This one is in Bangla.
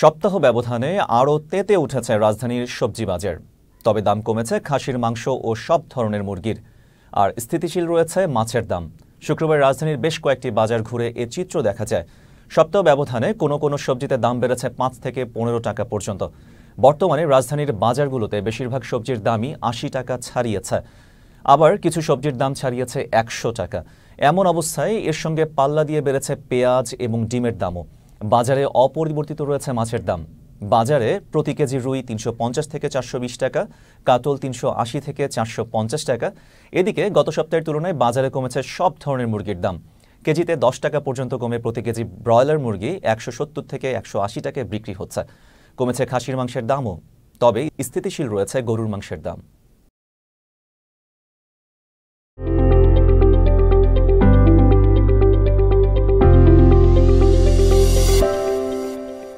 সপ্তাহ ব্যবধানে আরও তেতে উঠেছে রাজধানীর সবজি বাজার। তবে দাম কমেছে খাসির মাংস ও সব ধরনের মুরগির। আর স্থিতিশীল রয়েছে মাছের দাম। শুক্রবার রাজধানীর বেশ কয়েকটি বাজার ঘুরে এ চিত্র দেখা যায়। সপ্তাহ ব্যবধানে কোনো কোনো সবজিতে দাম বেড়েছে ৫ থেকে ১৫ টাকা পর্যন্ত। বর্তমানে রাজধানীর বাজারগুলোতে বেশিরভাগ সবজির দামই ৮০ টাকা ছাড়িয়েছে। আবার কিছু সবজির দাম ছাড়িয়েছে ১০০ টাকা। এমন অবস্থায় এর সঙ্গে পাল্লা দিয়ে বেড়েছে পেঁয়াজ এবং ডিমের দামও। বাজারে অপরিবর্তিত রয়েছে মাছের দাম। বাজারে প্রতি কেজি রুই ৩৫০ থেকে ৪২০ টাকা, কাতল ৩৮০ থেকে ৪৫০ টাকা। এদিকে গত সপ্তাহের তুলনায় বাজারে কমেছে সব ধরনের মুরগির দাম। কেজিতে ১০ টাকা পর্যন্ত কমে প্রতি কেজি ব্রয়লার মুরগি ১৭০ থেকে ১৮০ টাকায় বিক্রি হচ্ছে। কমেছে খাসির মাংসের দামও, তবে স্থিতিশীল রয়েছে গরুর মাংসের দাম।